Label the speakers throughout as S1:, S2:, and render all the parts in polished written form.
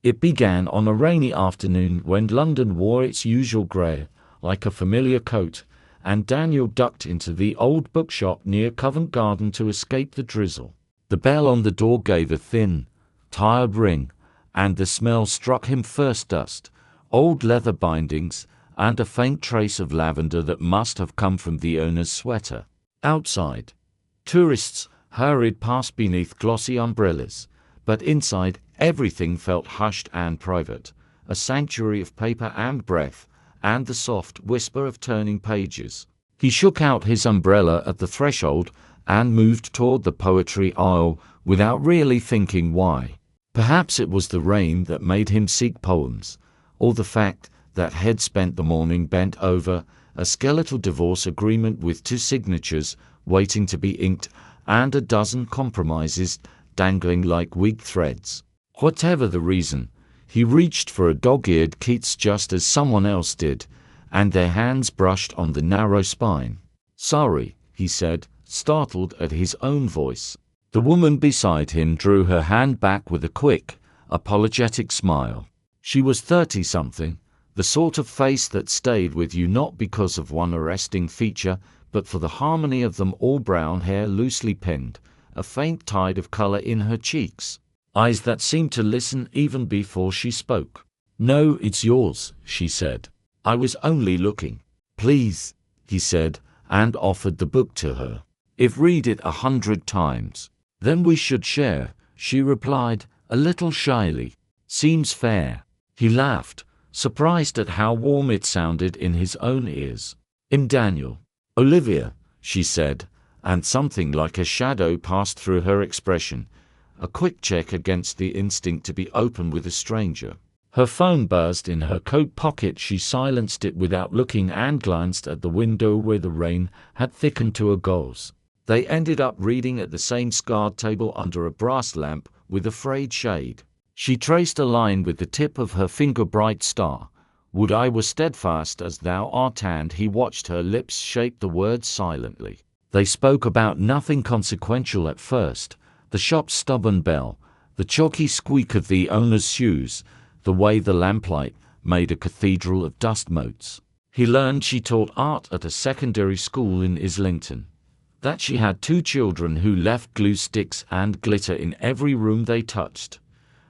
S1: It began on a rainy afternoon when London wore its usual grey, like a familiar coat, and Daniel ducked into the old bookshop near Covent Garden to escape the drizzle. The bell on the door gave a thin, tired ring, and the smell struck him first: dust, old leather bindings, and a faint trace of lavender that must have come from the owner's sweater. Outside, tourists hurried past beneath glossy umbrellas, but inside everything felt hushed and private, a sanctuary of paper and breath, and the soft whisper of turning pages. He shook out his umbrella at the threshold and moved toward the poetry aisle without really thinking why. Perhaps it was the rain that made him seek poems, or the fact that he'd spent the morning bent over a skeletal divorce agreement with 2 signatures waiting to be inked and a dozen compromises dangling like weak threads. Whatever the reason, he reached for a dog-eared Keats just as someone else did, and their hands brushed on the narrow spine. "Sorry," he said, startled at his own voice. The woman beside him drew her hand back with a quick, apologetic smile. She was 30-something, the sort of face that stayed with you not because of one arresting feature, but for the harmony of them all: brown hair loosely pinned, a faint tide of color in her cheeks, eyes that seemed to listen even before she spoke. "No, it's yours," she said. "I was only looking." "Please," he said, and offered the book to her. "I've read it 100 times. "Then we should share," she replied, a little shyly. "Seems fair." He laughed, surprised at how warm it sounded in his own ears. "I'm Daniel." "Olivia," she said, and something like a shadow passed through her expression, a quick check against the instinct to be open with a stranger. Her phone buzzed in her coat pocket. She silenced it without looking and glanced at the window where the rain had thickened to a gauze. They ended up reading at the same scarred table under a brass lamp with a frayed shade. She traced a line with the tip of her finger. "Bright star, would I were steadfast as thou art," and he watched her lips shape the words silently. They spoke about nothing consequential at first: the shop's stubborn bell, the chalky squeak of the owner's shoes, the way the lamplight made a cathedral of dust motes. He learned she taught art at a secondary school in Islington, that she had 2 children who left glue sticks and glitter in every room they touched,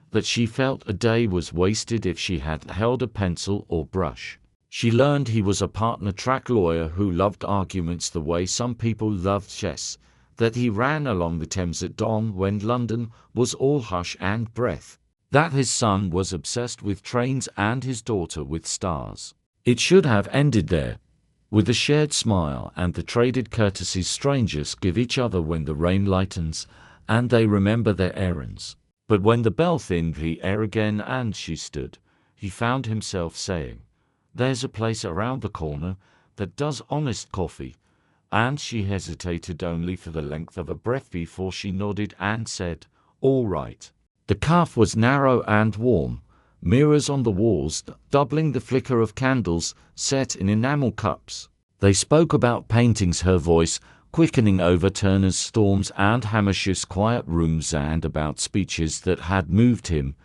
S1: that she felt a day was wasted if she had held a pencil or brush. She learned he was a partner-track lawyer who loved arguments the way some people loved chess, that he ran along the Thames at dawn when London was all hush and breath, that his son was obsessed with trains and his daughter with stars. It should have ended there, with the shared smile and the traded courtesies strangers give each other when the rain lightens and they remember their errands. But when the bell thinned the air again and she stood, he found himself saying, "There's a place around the corner that does honest coffee," and she hesitated only for the length of a breath before she nodded and said, "All right." The cafe was narrow and warm, mirrors on the walls doubling the flicker of candles set in enamel cups. They spoke about paintings, her voice quickening over Turner's Storms and Hamish's quiet rooms, and about speeches that had moved him,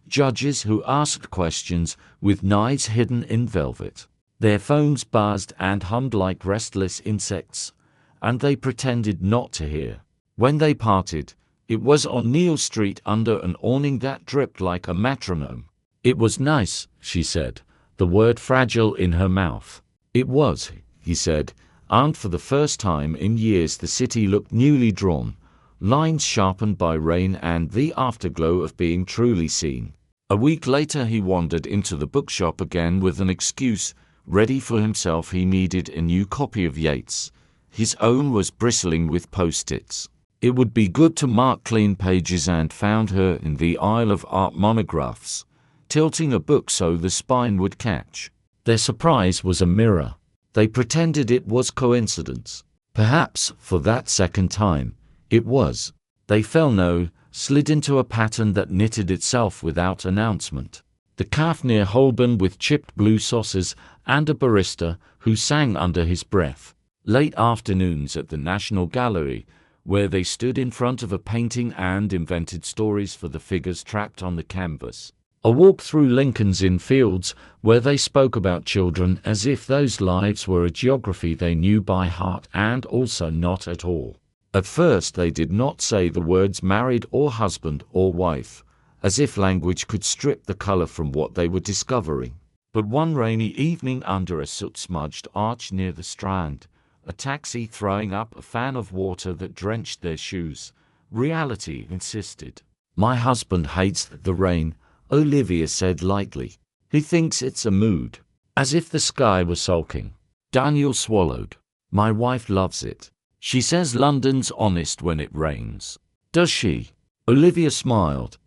S1: judges who asked questions with knives hidden in velvet. Their phones buzzed and hummed like restless insects, and they pretended not to hear. When they parted, it was on Neal Street under an awning that dripped like a metronome. "It was nice," she said, the word fragile in her mouth. "It was," he said, and for the first time in years the city looked newly drawn, lines sharpened by rain and the afterglow of being truly seen. A week later he wandered into the bookshop again with an excuse ready for himself. He needed a new copy of Yeats. His own was bristling with post-its. It would be good to mark clean pages, and found her in the aisle of art monographs, tilting a book so the spine would catch. Their surprise was a mirror. They pretended it was coincidence. Perhaps, for that second time, it was. They fell no, slid into a pattern that knitted itself without announcement. The cafe near Holborn with chipped blue saucers and a barista who sang under his breath. Late afternoons at the National Gallery, where they stood in front of a painting and invented stories for the figures trapped on the canvas. A walk through Lincoln's Inn Fields, where they spoke about children as if those lives were a geography they knew by heart, and also not at all. At first they did not say the words married or husband or wife, as if language could strip the color from what they were discovering. But one rainy evening, under a soot-smudged arch near the Strand, a taxi throwing up a fan of water that drenched their shoes, reality insisted. "My husband hates the rain," Olivia said lightly. "He thinks it's a mood." As if the sky were sulking. Daniel swallowed. "My wife loves it. She says London's honest when it rains." "Does she?" Olivia smiled.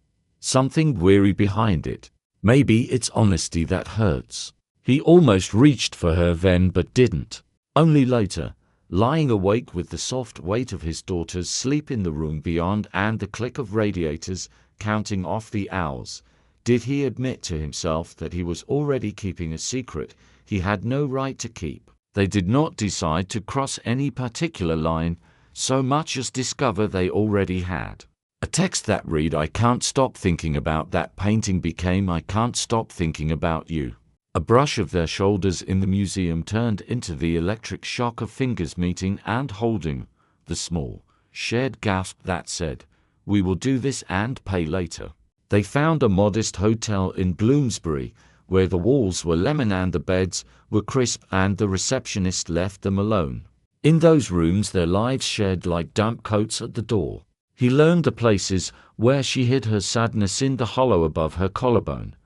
S1: Something weary behind it. Maybe it's honesty that hurts. He almost reached for her then but didn't. Only later, lying awake with the soft weight of his daughter's sleep in the room beyond and the click of radiators counting off the hours, did he admit to himself that he was already keeping a secret he had no right to keep. They did not decide to cross any particular line, so much as discover they already had. A text that read, "I can't stop thinking about that painting," became, "I can't stop thinking about you." A brush of their shoulders in the museum turned into the electric shock of fingers meeting and holding, the small, shared gasp that said, "We will do this and pay later." They found a modest hotel in Bloomsbury, where the walls were lemon and the beds were crisp, and the receptionist left them alone. In those rooms their lives shared like damp coats at the door. He learned the places where she hid her sadness, in the hollow above her collarbone,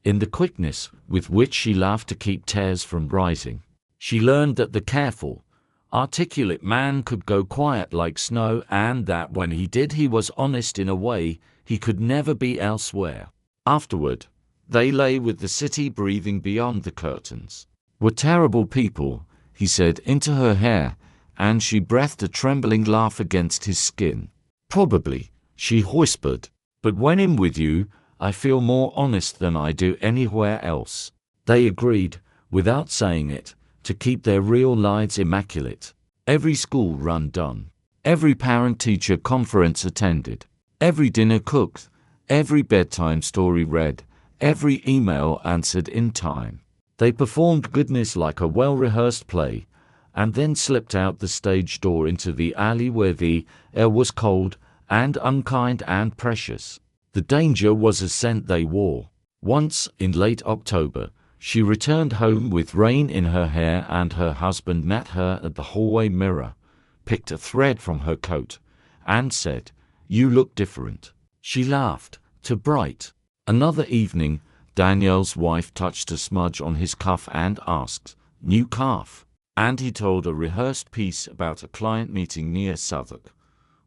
S1: in the quickness with which she laughed to keep tears from rising. She learned that the careful, articulate man could go quiet like snow, and that when he did he was honest in a way he could never be elsewhere. Afterward, they lay with the city breathing beyond the curtains. "We're terrible people," he said into her hair, and she breathed a trembling laugh against his skin. "Probably," she whispered, "but when I'm with you, I feel more honest than I do anywhere else." They agreed, without saying it, to keep their real lives immaculate. Every school run done. Every parent-teacher conference attended. Every dinner cooked. Every bedtime story read. Every email answered in time. They performed goodness like a well-rehearsed play, and then slipped out the stage door into the alley where the air was cold and unkind and precious. The danger was a scent they wore. Once, in late October, she returned home with rain in her hair, and her husband met her at the hallway mirror, picked a thread from her coat, and said, "You look different." She laughed, too bright. Another evening, Danielle's wife touched a smudge on his cuff and asked, "New calf?" And he told a rehearsed piece about a client meeting near Southwark,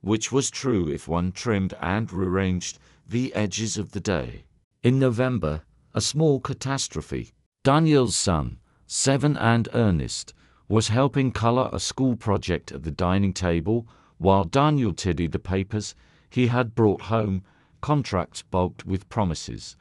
S1: which was true if one trimmed and rearranged the edges of the day. In November, a small catastrophe. Daniel's son, 7 and earnest, was helping color a school project at the dining table while Daniel tidied the papers he had brought home, contracts bulked with promises,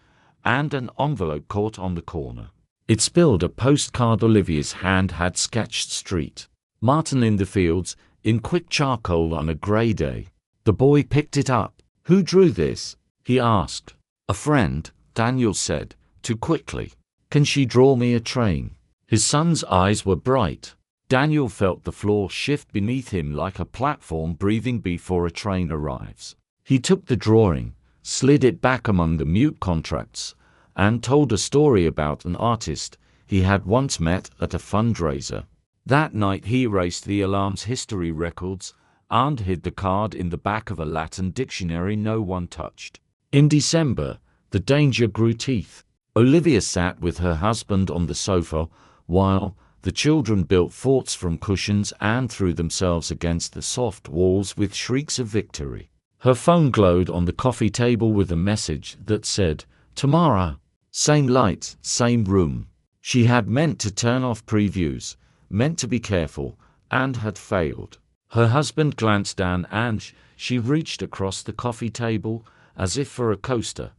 S1: and an envelope caught on the corner. It spilled a postcard Olivia's hand had sketched Street Martin in the Fields in quick charcoal on a grey day. The boy picked it up. "Who drew this?" he asked. "A friend," Daniel said, too quickly. "Can she draw me a train?" His son's eyes were bright. Daniel felt the floor shift beneath him like a platform breathing before a train arrives. He took the drawing, slid it back among the mute contracts, and told a story about an artist he had once met at a fundraiser. That night he erased the alarm's history records and hid the card in the back of a Latin dictionary no one touched. In December, the danger grew teeth. Olivia sat with her husband on the sofa while the children built forts from cushions and threw themselves against the soft walls with shrieks of victory. Her phone glowed on the coffee table with a message that said, "Tomorrow. Same light, same room." She had meant to turn off previews, meant to be careful, and had failed. Her husband glanced down and she reached across the coffee table as if for a coaster,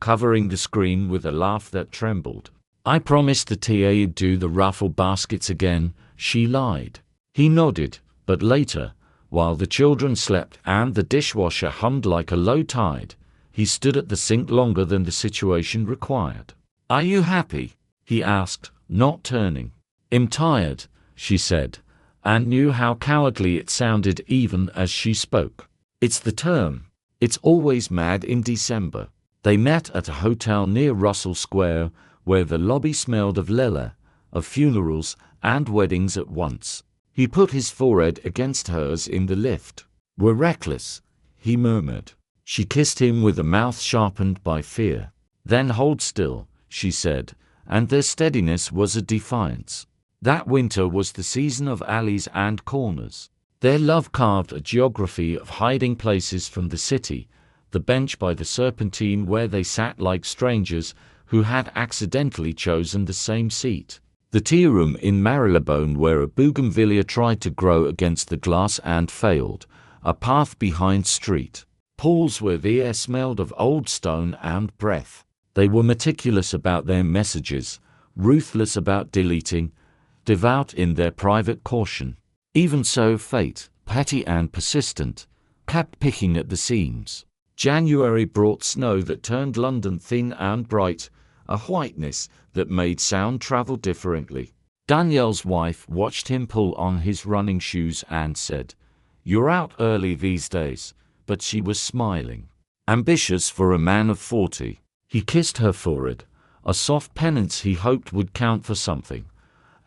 S1: covering the screen with a laugh that trembled. "I promised the TA'd do the raffle baskets again," she lied. He nodded, but later, while the children slept and the dishwasher hummed like a low tide, He stood at the sink longer than the situation required. "Are you happy?" he asked, not turning. "I'm tired," she said, and knew how cowardly it sounded even as she spoke. "It's the term. It's always mad in December." They met at a hotel near Russell Square, where the lobby smelled of lilac, of funerals and weddings at once. He put his forehead against hers in the lift. "We're reckless," he murmured. She kissed him with a mouth sharpened by fear. "Then hold still," she said, and their steadiness was a defiance. That winter was the season of alleys and corners. Their love carved a geography of hiding places from the city, the bench by the Serpentine where they sat like strangers who had accidentally chosen the same seat, the tea room in Marylebone where a bougainvillea tried to grow against the glass and failed, a path behind street, pools where the air smelled of old stone and breath. They were meticulous about their messages, ruthless about deleting, devout in their private caution. Even so, fate, petty and persistent, kept picking at the seams. January brought snow that turned London thin and bright, a whiteness that made sound travel differently. Danielle's wife watched him pull on his running shoes and said, "You're out early these days," but she was smiling. Ambitious for a man of 40. He kissed her forehead, a soft penance he hoped would count for something,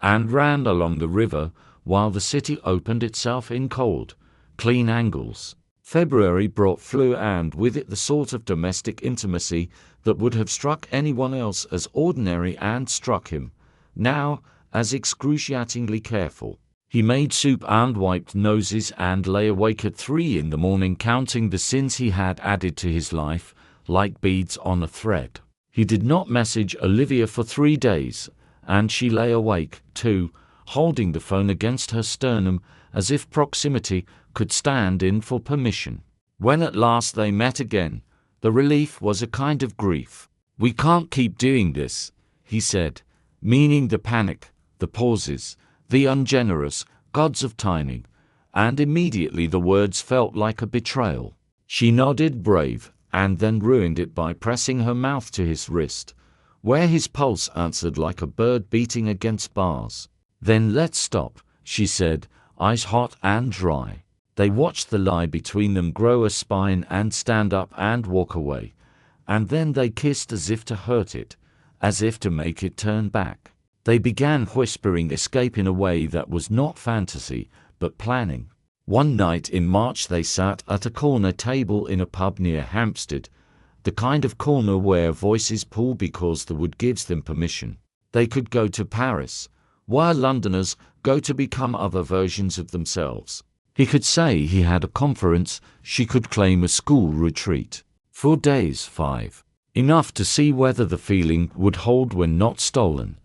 S1: and ran along the river while the city opened itself in cold, clean angles. February brought flu and with it the sort of domestic intimacy that would have struck anyone else as ordinary and struck him, now, as excruciatingly careful. He made soup and wiped noses and lay awake at 3 in the morning counting the sins he had added to his life, like beads on a thread. He did not message Olivia for 3 days, and she lay awake, too, holding the phone against her sternum as if proximity could stand in for permission. When at last they met again, the relief was a kind of grief. "We can't keep doing this," he said, meaning the panic, the pauses, the ungenerous gods of timing, and immediately the words felt like a betrayal. She nodded, brave, and then ruined it by pressing her mouth to his wrist, where his pulse answered like a bird beating against bars. "Then let's stop," she said, eyes hot and dry. They watched the lie between them grow a spine and stand up and walk away, and then they kissed as if to hurt it, as if to make it turn back. They began whispering escape in a way that was not fantasy, but planning. One night in March they sat at a corner table in a pub near Hampstead, the kind of corner where voices pull because the wood gives them permission. They could go to Paris, while Londoners go to become other versions of themselves. He could say he had a conference, she could claim a school retreat. 4 days, 5. Enough to see whether the feeling would hold when not stolen,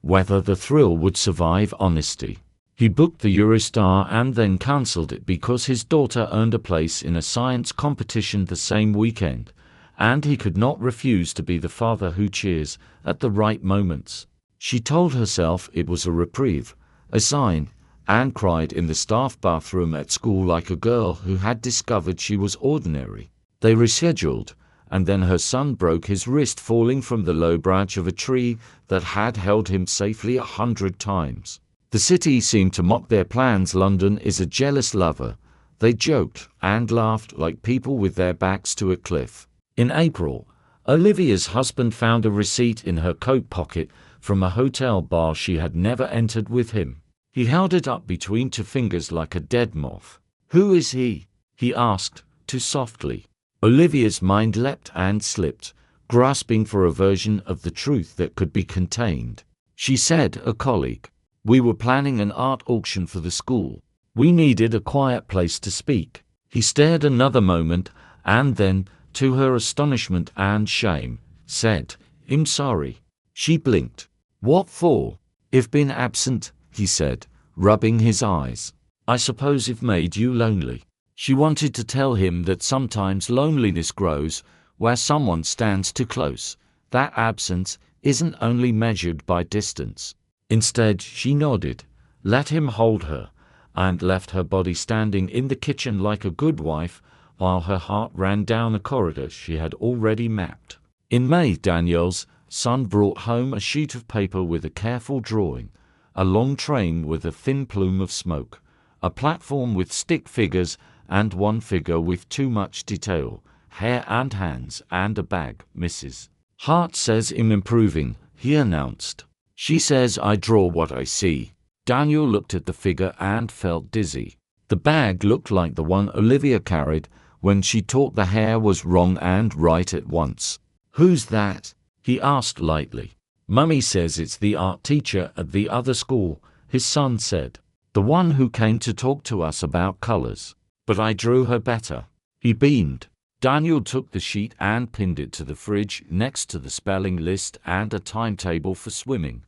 S1: whether the thrill would survive honesty. He booked the Eurostar and then cancelled it because his daughter earned a place in a science competition the same weekend, and he could not refuse to be the father who cheers at the right moments. She told herself it was a reprieve, a sign, and cried in the staff bathroom at school like a girl who had discovered she was ordinary. They rescheduled, and then her son broke his wrist falling from the low branch of a tree that had held him safely 100 times. The city seemed to mock their plans. London is a jealous lover. They joked and laughed like people with their backs to a cliff. In April, Olivia's husband found a receipt in her coat pocket from a hotel bar she had never entered with him. He held it up between 2 fingers like a dead moth. "Who is he?" he asked, too softly. Olivia's mind leapt and slipped, grasping for a version of the truth that could be contained. She said, "A colleague. We were planning an art auction for the school. We needed a quiet place to speak." He stared another moment, and then, to her astonishment and shame, said, "I'm sorry." She blinked. "What for?" "I've been absent," he said, rubbing his eyes. "I suppose I've made you lonely." She wanted to tell him that sometimes loneliness grows where someone stands too close, that absence isn't only measured by distance. Instead, she nodded, let him hold her, and left her body standing in the kitchen like a good wife, while her heart ran down a corridor she had already mapped. In May, Danielle's son brought home a sheet of paper with a careful drawing, a long train with a thin plume of smoke, a platform with stick figures, and one figure with too much detail, hair and hands, and a bag. Mrs. Hart says I'm improving, he announced. She says I draw what I see. Daniel looked at the figure and felt dizzy. The bag looked like the one Olivia carried when she thought the hair was wrong and right at once. Who's that? He asked lightly. Mummy says it's the art teacher at the other school, his son said. The one who came to talk to us about colors. But I drew her better. He beamed. Daniel took the sheet and pinned it to the fridge next to the spelling list and a timetable for swimming,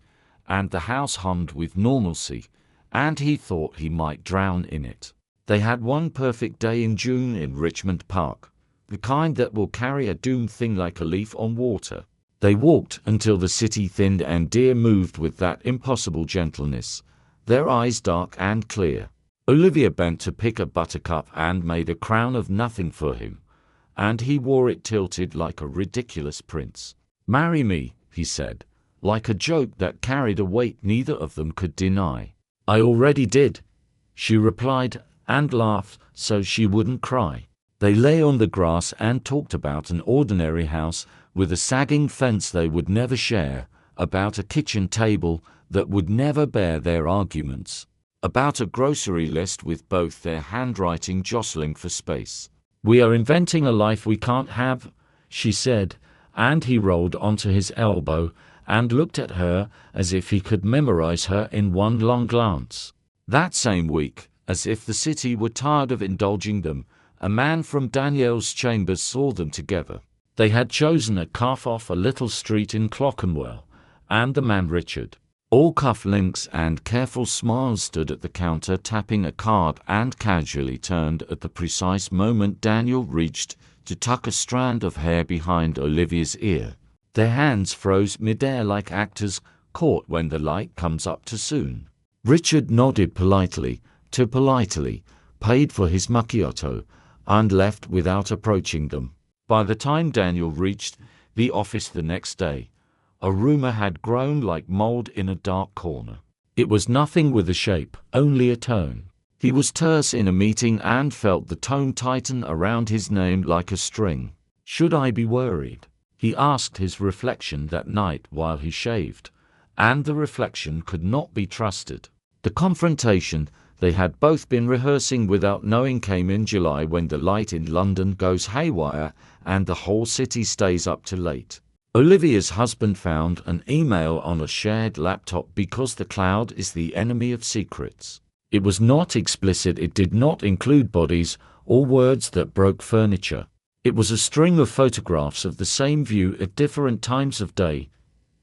S1: and the house hummed with normalcy, and he thought he might drown in it. They had one perfect day in June in Richmond Park, the kind that will carry a doomed thing like a leaf on water. They walked until the city thinned and deer moved with that impossible gentleness, their eyes dark and clear. Olivia bent to pick a buttercup and made a crown of nothing for him, and he wore it tilted like a ridiculous prince. Marry me, he said, like a joke that carried a weight neither of them could deny. I already did, she replied, and laughed so she wouldn't cry. They lay on the grass and talked about an ordinary house with a sagging fence they would never share, about a kitchen table that would never bear their arguments, about a grocery list with both their handwriting jostling for space. We are inventing a life we can't have, she said, and he rolled onto his elbow and looked at her as if he could memorize her in one long glance. That same week, as if the city were tired of indulging them, a man from Danielle's chambers saw them together. They had chosen a cafe off a little street in Clerkenwell, and the man Richard, all cufflinks and careful smiles, stood at the counter tapping a card and casually turned at the precise moment Daniel reached to tuck a strand of hair behind Olivia's ear. Their hands froze midair like actors caught when the light comes up too soon. Richard nodded politely, paid for his macchiato, and left without approaching them. By the time Daniel reached the office the next day, a rumor had grown like mold in a dark corner. It was nothing with a shape, only a tone. He was terse in a meeting and felt the tone tighten around his name like a string. Should I be worried? He asked his reflection that night while he shaved, and the reflection could not be trusted. The confrontation they had both been rehearsing without knowing came in July when the light in London goes haywire and the whole city stays up too late. Olivia's husband found an email on a shared laptop because the cloud is the enemy of secrets. It was not explicit, it did not include bodies or words that broke furniture. It was a string of photographs of the same view at different times of day,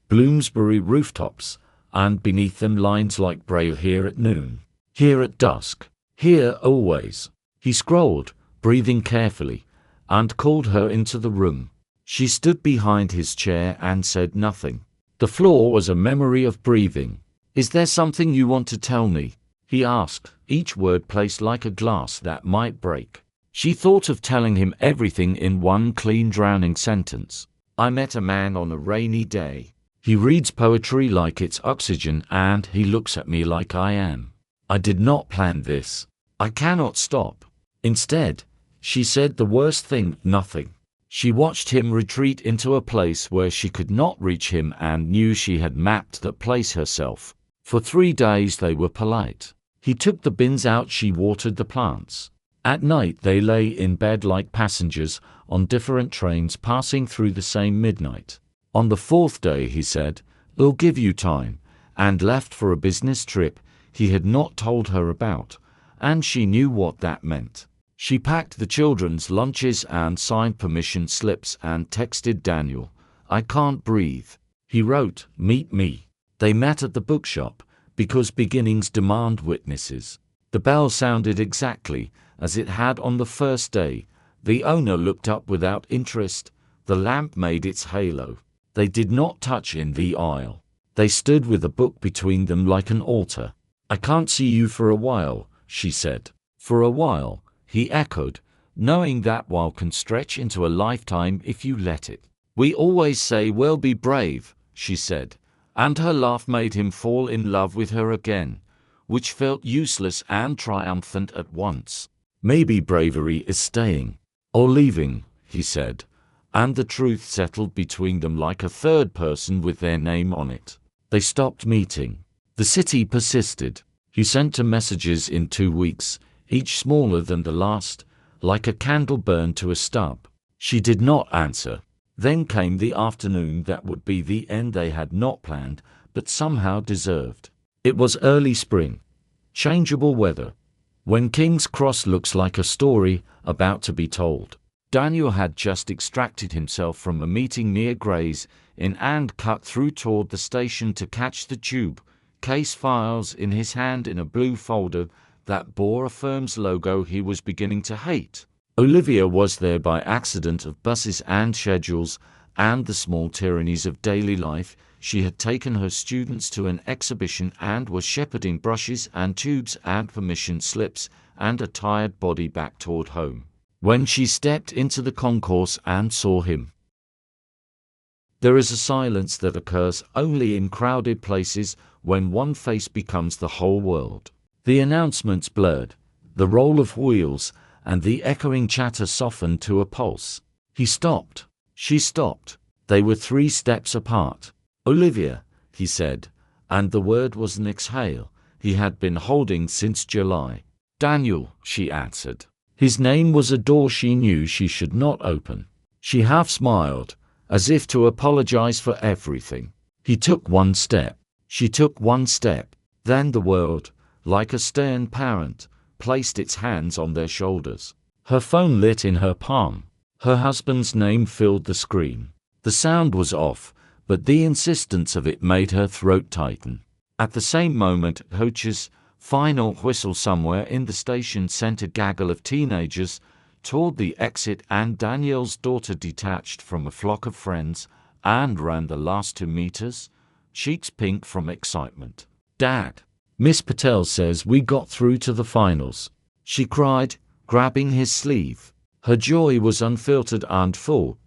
S1: Bloomsbury rooftops, and beneath them lines like Braille here at noon, here at dusk, here always. He scrolled, breathing carefully, and called her into the room. She stood behind his chair and said nothing. The floor was a memory of breathing. Is there something you want to tell me? He asked, each word placed like a glass that might break. She thought of telling him everything in one clean, drowning sentence. I met a man on a rainy day. He reads poetry like it's oxygen and he looks at me like I am. I did not plan this. I cannot stop. Instead, she said the worst thing, nothing. She watched him retreat into a place where she could not reach him and knew she had mapped that place herself. For 3 days they were polite. He took the bins out, she watered the plants. At night they lay in bed like passengers on different trains passing through the same midnight. On the 4th day he said, "I'll give you time," and left for a business trip he had not told her about, and she knew what that meant. She packed the children's lunches and signed permission slips and texted Daniel, "I can't breathe." He wrote, "Meet me." They met at the bookshop, because beginnings demand witnesses. The bell sounded exactly as it had on the first day. The owner looked up without interest. The lamp made its halo. They did not touch in the aisle. They stood with a book between them like an altar. "I can't see you for a while," she said. "For a while," he echoed, Knowing that while can stretch into a lifetime if you let it. We always say, well, be brave, she said, and her laugh made him fall in love with her again, which felt useless and triumphant at once. Maybe bravery is staying or leaving, he said, and the truth settled between them like a third person with their name on it. They stopped meeting. The city persisted. He sent her messages in 2 weeks, each smaller than the last, like a candle burned to a stub. She did not answer. Then came the afternoon that would be the end they had not planned, but somehow deserved. It was early spring. Changeable weather. When King's Cross looks like a story about to be told. Daniel had just extracted himself from a meeting near Gray's Inn and cut through toward the station to catch the tube, case files in his hand in a blue folder that bore a firm's logo he was beginning to hate. Olivia was there by accident of buses and schedules and the small tyrannies of daily life. She had taken her students to an exhibition and was shepherding brushes and tubes and permission slips and a tired body back toward home, when she stepped into the concourse and saw him. There is a silence that occurs only in crowded places when one face becomes the whole world. The announcements blurred, the roll of wheels and the echoing chatter softened to a pulse. He stopped. She stopped. They were 3 steps apart. Olivia, he said, and the word was an exhale he had been holding since July. Daniel, she answered. His name was a door she knew she should not open. She half smiled, as if to apologize for everything. He took 1 step. She took 1 step. Then the world, like a stern parent, placed its hands on their shoulders. Her phone lit in her palm. Her husband's name filled the screen. The sound was off, but the insistence of it made her throat tighten. At the same moment, coach's final whistle somewhere in the station sent a gaggle of teenagers toward the exit, and Daniel's daughter detached from a flock of friends and ran the last 2 meters, cheeks pink from excitement. Dad, Miss Patel says we got through to the finals, she cried, grabbing his sleeve. Her joy was unfiltered and full,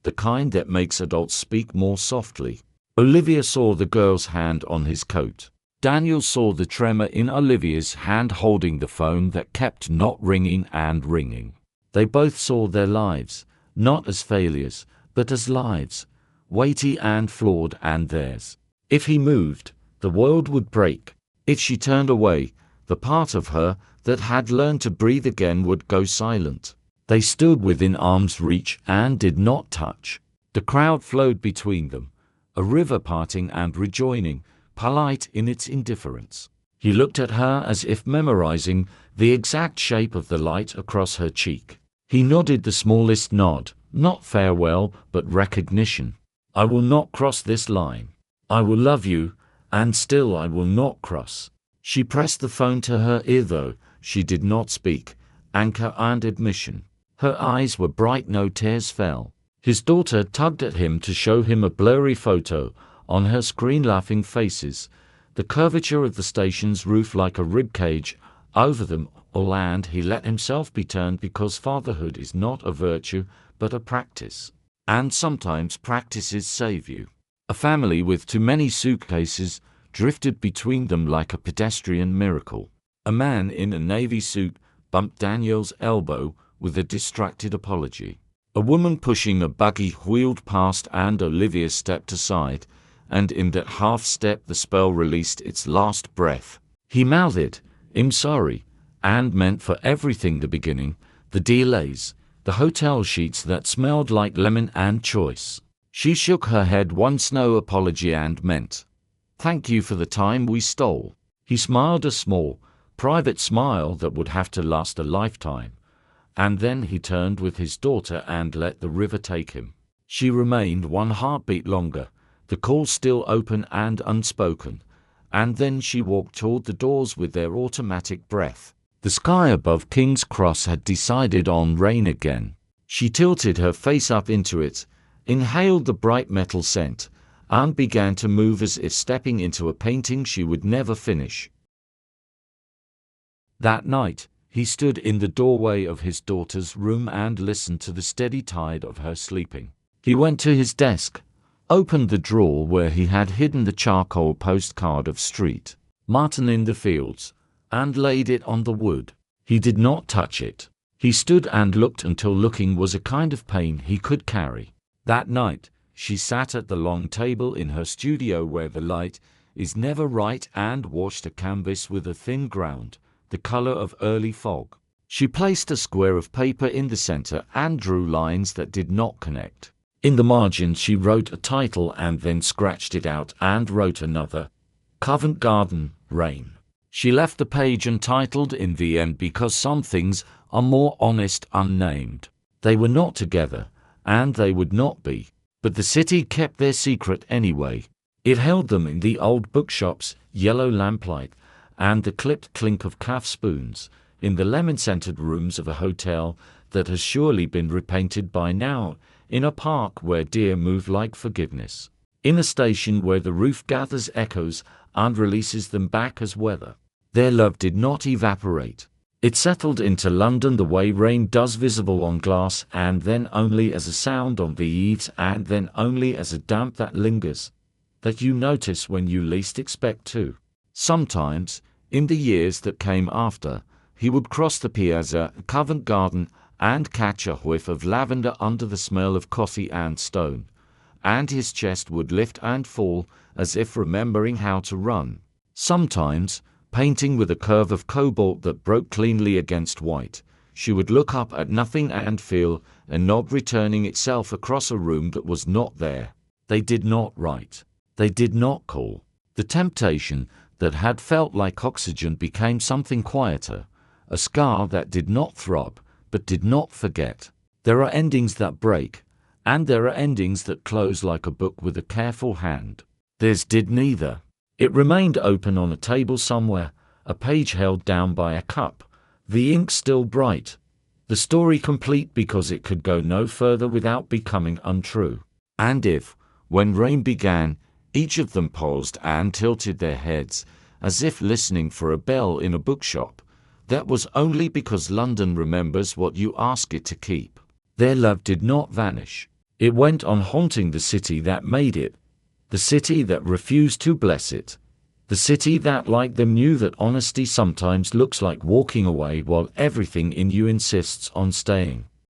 S1: the kind that makes adults speak more softly. Olivia saw the girl's hand on his coat. Daniel saw the tremor in Olivia's hand holding the phone that kept not ringing and ringing. They both saw their lives, not as failures, but as lives, weighty and flawed, and theirs. If he moved, the world would break. If she turned away, the part of her that had learned to breathe again would go silent. They stood within arm's reach and did not touch. The crowd flowed between them, a river parting and rejoining, polite in its indifference. He looked at her as if memorizing the exact shape of the light across her cheek. He nodded the smallest nod, not farewell, but recognition. I will not cross this line. I will love you, and still I will not cross. She pressed the phone to her ear, though she did not speak. Anchor and admission. Her eyes were bright, no tears fell. His daughter tugged at him to show him a blurry photo on her screen, laughing faces, the curvature of the station's roof like a ribcage over them all, and he let himself be turned because fatherhood is not a virtue but a practice. And sometimes practices save you. A family with too many suitcases drifted between them like a pedestrian miracle. A man in a navy suit bumped Daniel's elbow with a distracted apology. A woman pushing a buggy wheeled past and Olivia stepped aside, and in that half-step the spell released its last breath. He mouthed, "I'm sorry," and meant for everything: the beginning, the delays, the hotel sheets that smelled like lemon and choice. She shook her head, one snow apology, and meant, "Thank you for the time we stole." He smiled a small, private smile that would have to last a lifetime, and then he turned with his daughter and let the river take him. She remained 1 heartbeat longer, the call still open and unspoken, and then she walked toward the doors with their automatic breath. The sky above King's Cross had decided on rain again. She tilted her face up into it, inhaled the bright metal scent, and began to move as if stepping into a painting she would never finish. That night, He stood in the doorway of his daughter's room and listened to the steady tide of her sleeping. He went to his desk, opened the drawer where he had hidden the charcoal postcard of Street Martin in the Fields, and laid it on the wood. He did not touch it. He stood and looked until looking was a kind of pain he could carry. That night, she sat at the long table in her studio where the light is never right and washed a canvas with a thin ground, the color of early fog. She placed a square of paper in the center and drew lines that did not connect. In the margin she wrote a title and then scratched it out and wrote another. Covent Garden, Rain. She left the page untitled in the end because some things are more honest unnamed. They were not together, and they would not be. But the city kept their secret anyway. It held them in the old bookshop's yellow lamplight and the clipped clink of calf spoons, in the lemon-scented rooms of a hotel that has surely been repainted by now, in a park where deer move like forgiveness, in a station where the roof gathers echoes and releases them back as weather. Their love did not evaporate. It settled into London the way rain does, visible on glass and then only as a sound on the eaves and then only as a damp that lingers, that you notice when you least expect to. Sometimes, in the years that came after, he would cross the piazza at Covent Garden and catch a whiff of lavender under the smell of coffee and stone, and his chest would lift and fall as if remembering how to run. Sometimes, painting with a curve of cobalt that broke cleanly against white, she would look up at nothing and feel a knob returning itself across a room that was not there. They did not write. They did not call. The temptation that had felt like oxygen became something quieter, a scar that did not throb, but did not forget. There are endings that break, and there are endings that close like a book with a careful hand. Theirs did neither. It remained open on a table somewhere, a page held down by a cup, the ink still bright, the story complete because it could go no further without becoming untrue. And if, when rain began, each of them paused and tilted their heads, as if listening for a bell in a bookshop, that was only because London remembers what you ask it to keep. Their love did not vanish. It went on haunting the city that made it, the city that refused to bless it, the city that, like them, knew that honesty sometimes looks like walking away while everything in you insists on staying.